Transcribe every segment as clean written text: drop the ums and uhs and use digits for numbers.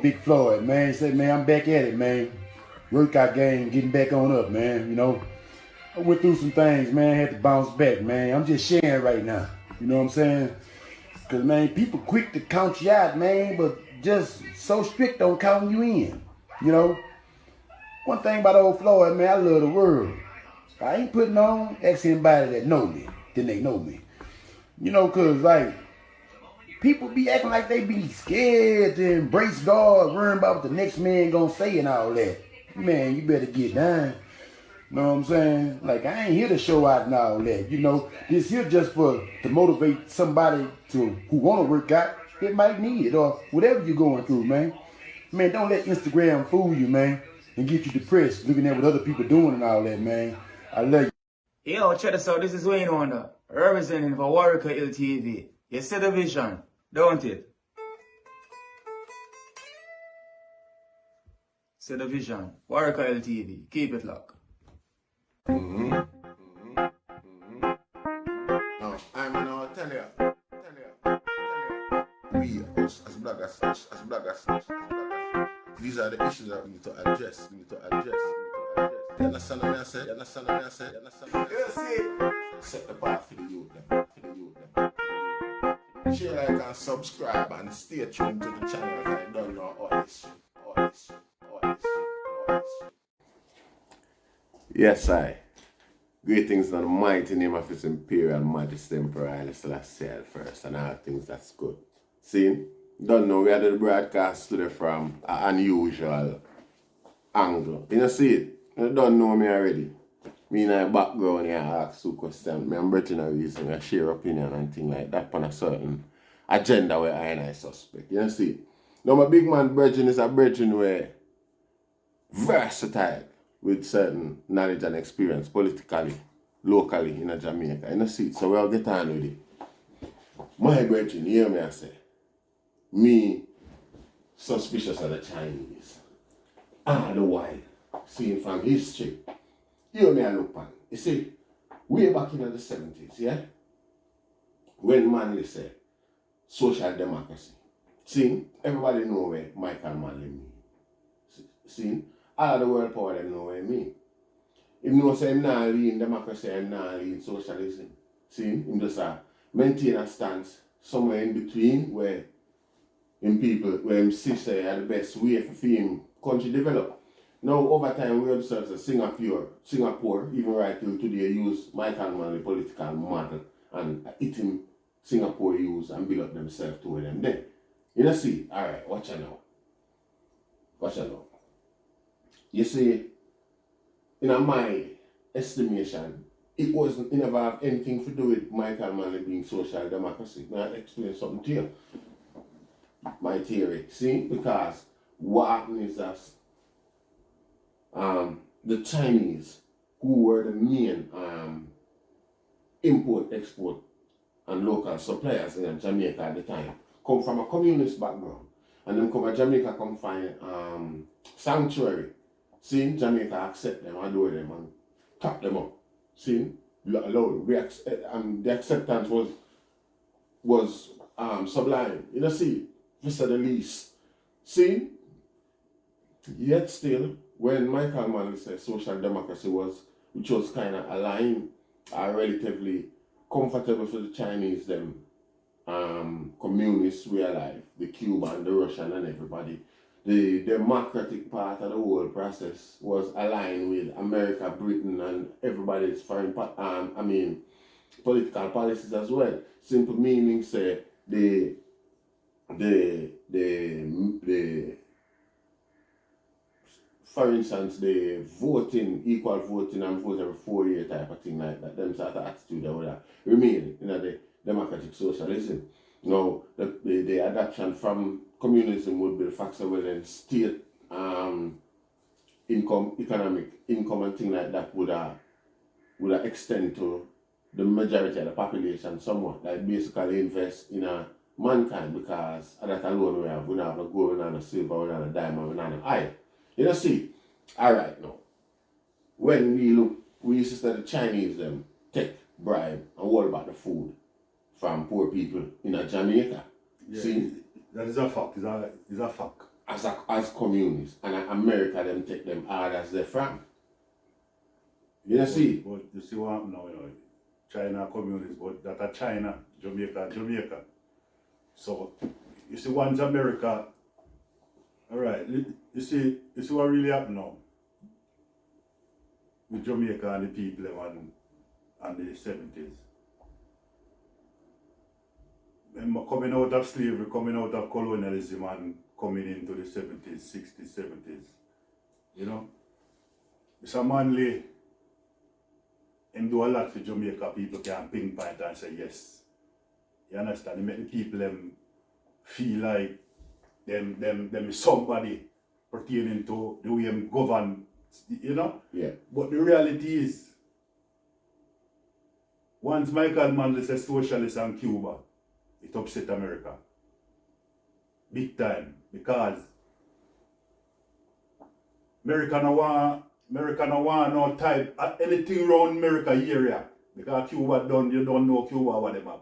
Big Floyd, man. He said, man, I'm back at it, man. Workout game, getting back on up, man. You know, I went through some things, man. Had to bounce back, man. I'm just sharing right now. You know what I'm saying? Because, man, people quick to count you out, man, but just so strict on counting you in. You know? One thing about old Floyd, man, I love the world. I ain't putting on, ask anybody that know me, then they know me. You know, because, like, people be acting like they be scared to embrace God, worrying about what the next man gonna say and all that. Man, you better get down. You know what I'm saying? Like, I ain't here to show out and all that. You know, this here just to motivate somebody who want to work out. It might need it or whatever you're going through, man. Man, don't let Instagram fool you, man, and get you depressed looking at what other people doing and all that, man. I love you. Yo, check this out. This is Wayne Wonder, representing for Warieka LTV. You see the vision, don't it? See the vision. Warieka LTV. Keep it locked. No, I'm gonna tell you. We, us, as bloggers, these are the issues that we need to address. You understand what I say? Set the path for the youth, Share, like, and subscribe, and stay tuned to the channel. I don't know all this. Yes, I. Greetings in the mighty name of His Imperial Majesty Emperor Haile Selassie first, and all things that's good. See? Don't know, we had the broadcast today from an unusual angle. You know, see it? You don't know me already. Me in my background here, I ask two questions. I'm breaking a reason, I share opinion and things like that on a certain agenda where I and I suspect. You know, see? Now, my big man brethren is a brethren where versatile with certain knowledge and experience politically, locally in Jamaica. You know, see? So we'll get on with it. My brethren, hear me I say, me suspicious of the Chinese. The while, seeing from history, hear me I look on. You see, way back in the 70s, yeah? When Manley said social democracy. See, everybody know where Michael Manley means. See, all of the world power them know what I mean. If no say him not lean democracy, him not lean socialism. See, him just maintain a stance somewhere in between where him see say are the best way for him country develop. Now over time we observe that Singapore, even right till today, use Michael Manley political model and it him Singapore use and build up themselves to where them then. You know see, alright, watch out now. You see, in my estimation, it never have anything to do with Michael Manley being social democracy. Now I'll explain something to you. My theory. See? Because what happened is that the Chinese, who were the main import, export, and local suppliers in Jamaica at the time, come from a communist background. And then Jamaica come find sanctuary. See, Jamaica accept them, adore them, and tap them up. See, the acceptance was sublime. You know, see, to say the least. See, yet still, when Michael Manley said social democracy which was kind of aligned, relatively comfortable for the Chinese, them communists way of life, the Cuban, the Russian, and everybody. The democratic part of the whole process was aligned with America, Britain, and everybody's foreign, political policies as well. Simple meaning say for instance, the equal voting and vote every 4 year type of thing like that, them sort of attitude that would remain in the democratic socialism. Now, the adoption from communism would be the fact that when state economic income and things like that would extend to the majority of the population somewhat, like basically invest in mankind, because that alone we don't have no gold, we don't have no silver, we don't have no diamond, we don't have no iron. You know, see, alright now, when we used to study the Chinese them take bribe and worry about the food from poor people in Jamaica. Yeah, see? that is a fact, it's a fact. as communists, and America them take them hard as they're from. You see? But you see what happened now, China communist, but that are China, Jamaica. So you see once America, alright, you see what really happened now with Jamaica and the people and the 70s. Them coming out of slavery, coming out of colonialism and coming into the 70s, 60s, 70s. It's a manly. Him do a lot for Jamaica people can pinpoint and say yes. You understand? He make the people them feel like them is somebody pertaining to the way them govern, Yeah. But the reality is, once Michael Manley says socialist and Cuba, it upset America. Big time. Because America no want no type anything around America area. Because Cuba you don't know Cuba what them have.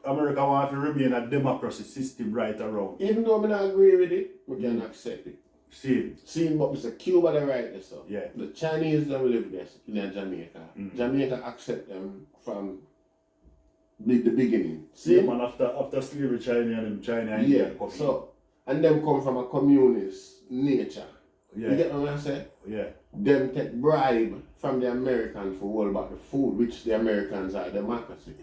America want to remain a democracy system right around. Even though I don't agree with it, we can accept it. Same. But Mr. Cuba the right there, so. Yeah. The Chinese don't live there in Jamaica. Jamaica accept them from the beginning. See? Yeah, man, after slavery, China and India come in. So, and them come from a communist nature. Yeah. You get what I'm saying? Yeah. Them take bribe from the Americans for all about the food, which the Americans are democracy.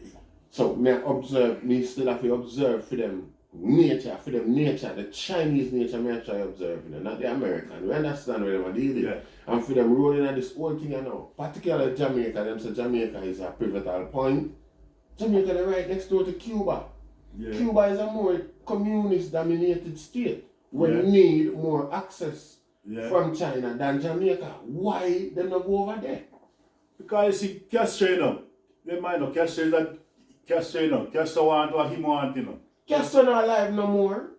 So me still have to observe for them nature, the Chinese nature, me try observe for them, not the American. We understand where them are dealing. Yeah. And for them rolling at this whole thing particularly Jamaica, them say Jamaica is a pivotal point. Jamaica is right next door to Cuba. Yeah. Cuba is a more communist dominated state. We Yeah. need more access Yeah. from China than Jamaica. Why them not go over there? Because you see, Castro, they might know Castro is that Castro want what he want, Castro not alive no more.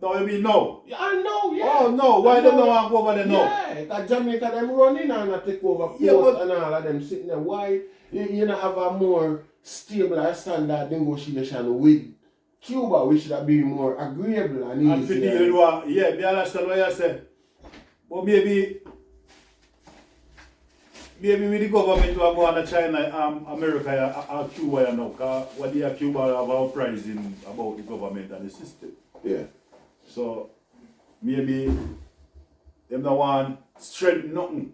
No, I mean no. I know, yeah. Oh no, why them not want to go over there now? Yeah, because Jamaica them running and not take over ports Yeah, but- and all of them sitting there. Why you not have a more stable or standard negotiation with Cuba, which should have been more agreeable and And for easier? dealing with, yeah, me understand what you say. But maybe with the government will go on to China, America, or Cuba, because what they are Cuba have uprising about the government and the system. Yeah. So maybe them don't want strength nothing.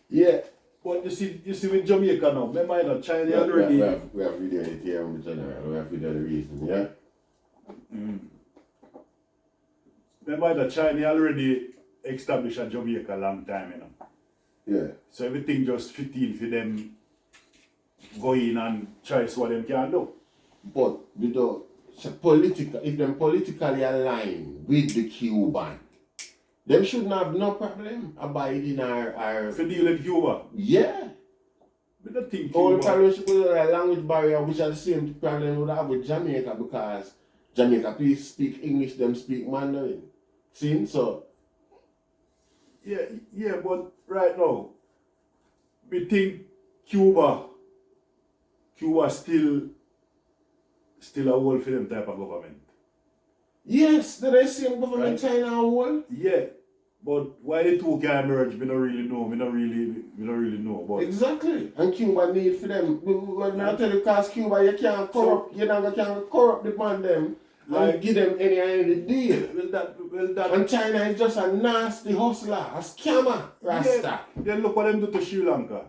Yeah. But you see with Jamaica now, remember China We already. have video it here on the general. We have video the reason, yeah? Remember that China already established a Jamaica a long time, Yeah. So everything just fit in for them go in and try to see what them can do. But if them politically aligned with the Cuban, them shouldn't have no problem abiding our For deal with Cuba. yeah. But the thing All the Cuba, problem should be a language barrier, which are the same problem we would have with Jamaica, because Jamaica people speak English, them speak Mandarin. See? So yeah, but right now, we think Cuba still a whole for them type of government. yes, the same government Right. China whole. Yeah, but why the two can merge, we don't really know. We don't really know. But Exactly. And Cuba need for them. When I tell you, because Cuba, you can't corrupt, you can't corrupt the man them Like- and give them any deal. well, that And China is just a nasty hustler, a scammer, Rasta. yeah, then look what them do to Sri Lanka.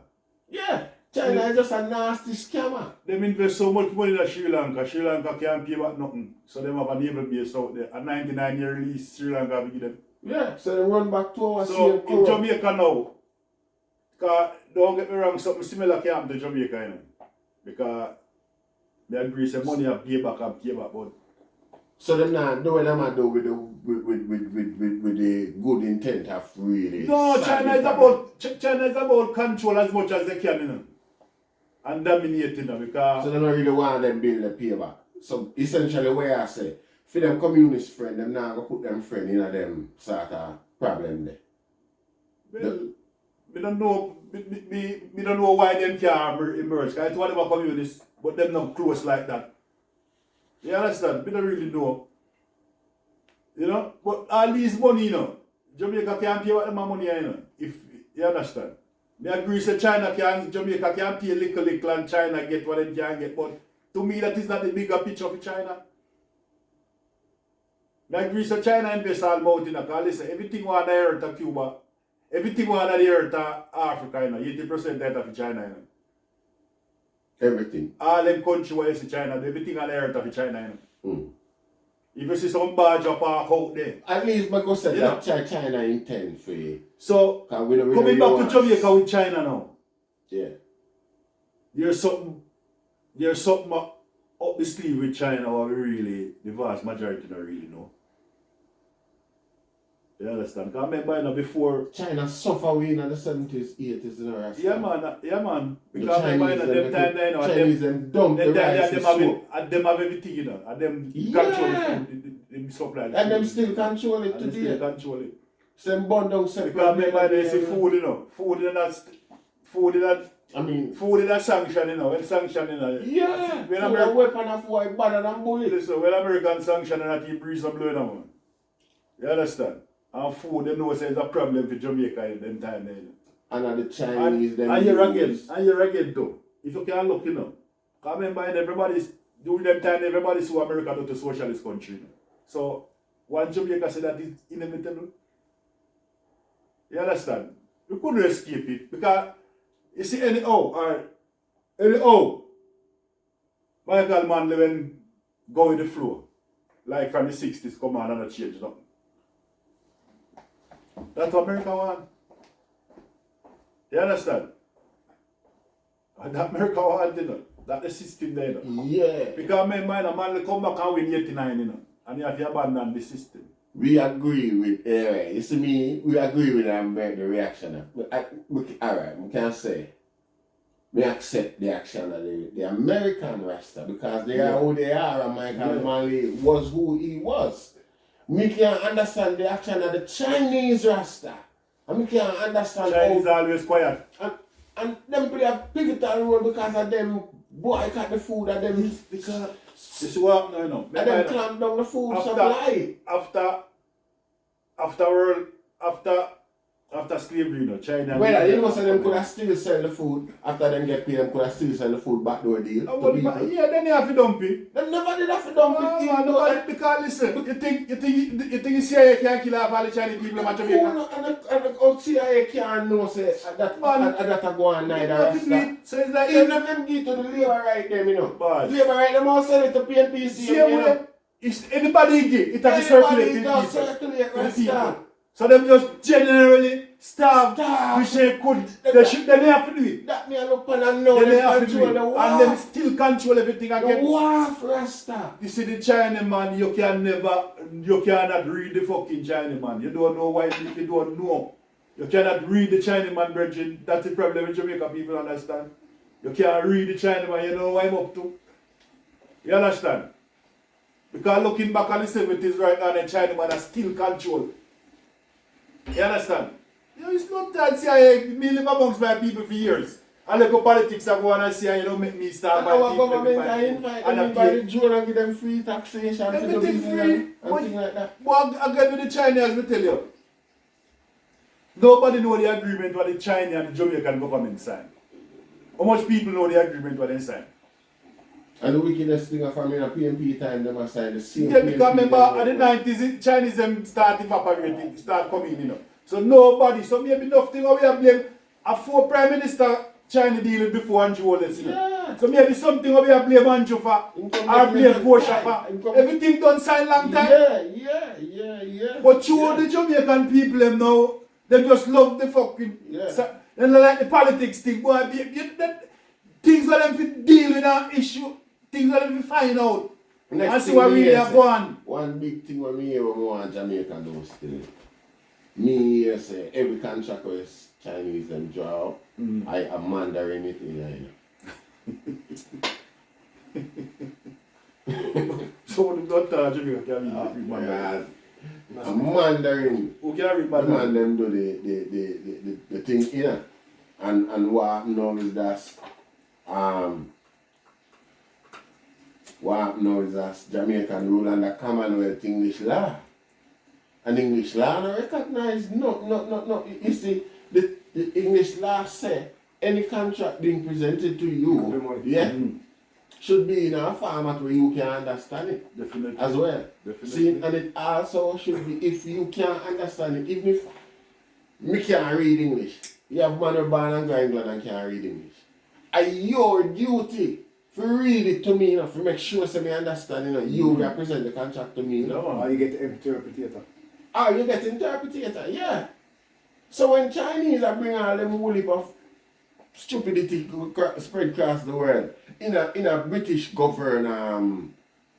Yeah, China is just a nasty scammer. Them invest so much money in Sri Lanka. Sri Lanka can't pay back nothing. So them have a naval base out there. A 99-year lease, Sri Lanka will give them. Yeah, so they run back to our So same in corrupt. Jamaica now, because don't get me wrong, something similar can happen to Jamaica, Because they agree say money have pay back, but So them not do what them a do with the good intent of really. no, solving China is about control as much as they can, and dominating, because So they don't really want them build the payback. So essentially where I say, for them communist friend, them not gonna put them friend in a them sort of problem there. well, we don't know. We don't know why them can't emerge. Because it's whatever communists, but them not close like that. You understand? We don't really know. You know? But all these money, you know, Jamaica can't pay what them money, you know, if you understand. Me agree say Jamaica can pay little and China get what they can get, but to me that is not the bigger picture of China. Me agree say China invest all about in because listen, everything on the earth of Cuba, everything on the earth of Africa, you know, 80% that of China, you know. Everything. All them countries where you see China, everything on the earth of China, you know. If you see some badger park out there. At least I go say You that China intend for you. So, coming back to Jamaica with China now. Yeah. There's something up the sleeve with China what we really, the vast majority don't really know. You understand? Because I remember, you know, before... China suffer we in the 70s, 80s, you know. Yeah, man. Because I remember, you know, them time, you know, Chinese them dump the rice and soap. And them have everything, you know. And them control the food, them supply the food. And them still control it and today. Them still control it. Some bun down separate. Because I remember, they say food, you know. Food in that sanction, you know. When sanction, you know. Yeah. When a weapon of war better than bullet. Listen, when American sanction and that he breeze some blood, man. You understand? And food, they know say it's a problem for Jamaica in them time there. And the Chinese, them. And you're again though. If you can look, you know. I remember everybody's during them time, everybody saw America not a socialist country. You know? So when Jamaica said that it's inevitable. You understand? We couldn't escape it because you see anyhow, Michael Manley when go with the flow. Like from the 60s, come on and not change nothing. That's what America want. You understand? And that America want, you know. That's the system there, you know. Yeah. Because man come back and win 89, you know. And you have to abandon the system. We agree with, you see me, we agree with the reaction. Alright, we can say, we accept the action of the American Rasta because they are who they are and Michael Manley was who he was. We can understand the action of the Chinese Rasta. And we can understand Chinese always quiet. And them play a pivotal role because of them boycott the food and them because this is what no. And them clamp down the food supply. After slavery, you know, China. Well, you know, so them could have still sell the food after them get paid. Them could have still sell the food backdoor deal. Yeah, then they have to dump it. They never did have to dump it. Because listen, you think the CIA can't kill off all the Chinese people in Jamaica? And the CIA can't know say that go on neither. So it's like even if them give to the labor right them, you know. Boss. Labor right them all sell it to PNPC. Same way, it's anybody give it has to circulate to the people. So them just generally starve. Which they could. They have to do it. That me look on and know they have to do it. And them still control everything again. Wow, Rasta. You see the Chinaman, you cannot read the fucking Chinaman. You don't know why you don't know. You cannot read the Chinaman, brethren. That's the problem with Jamaica people understand. You can't read the Chinaman, you know what I'm up to. You understand? Because looking back on the 70s right now, the Chinaman are still control. You understand? You know, it's not that CIA, me live amongst my people for years. And look at politics I go on and see, you don't make me start by our people. government I invite them in by the Joe and give them free taxation. Everything free. And things like that. But again with the Chinese, me tell you. Nobody know the agreement what the Chinese and the Jamaican government signed. How much people know the agreement what they signed? And the wickedest thing from in a PMP time, they must sign the same. Yeah, because remember, in the 90s, Chinese them start evaporating, start coming, you know. So nobody, so maybe enough thing we have blame a 4 Prime Minister China deal with before Andrew Wallace, you know. Yeah. So maybe something we have blame Andrew for, or blame Portia for. Everything done sign long time. Yeah. But you the Jamaican people them now, they just love the fucking, and like the politics thing, boy, things for them to deal with an issue. Things that we find out. And see what really are going. One big thing when me hear what we want Jamaica do still. Me here say every contract is Chinese and draw. I am Mandarin it in So the doctor Jamaica can read Mandarin. Mandarin. Who can read Man Mandarin? them do the thing here. And what happened now is that what happened now is that Jamaican rule under Commonwealth English law. And English law no recognize no. You see, the English law say any contract being presented to you, yeah, should be in a format where you can understand it. Definitely. As well. Definitely. See, and it also should be if you can't understand it, even if me can't read English. You have man who born and go England and can't read English. And your duty to read it to me, to make sure so me understand, you represent the contract to me. Or you get the interpreter. Oh, you get interpreter, yeah. So when Chinese are bring all them whole heap of stupidity spread across the world, in a British governed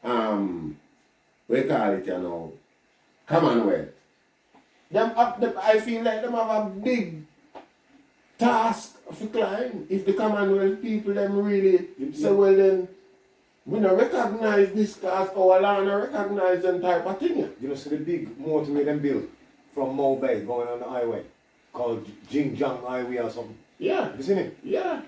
what you call it, Commonwealth. I feel like them have a big task to climb. If the Commonwealth people them really say, well then, we don't recognize this cause our law don't recognize them type of thing. You know, so the big motorway them built from Mobile going on the highway called Jingjiang Highway or something. Yeah. You seen it? Yeah.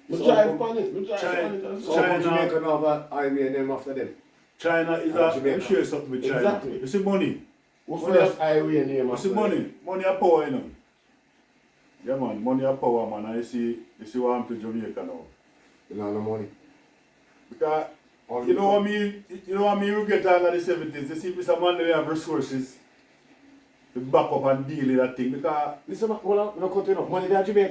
We So drive on it. We drive on it. So Jamaica now have a highway and them after them. China is let me share something with China. Exactly. You see money. We first highway name You after see money. Money are power, Yeah man, money are power man. And you see what happened to Jamaica now. You know, no money. Because you know what me regret all of the 70s. You see Mr. Mandela have resources to back up and deal with that thing because Listen, hold on, no cut enough. Money that Jamaica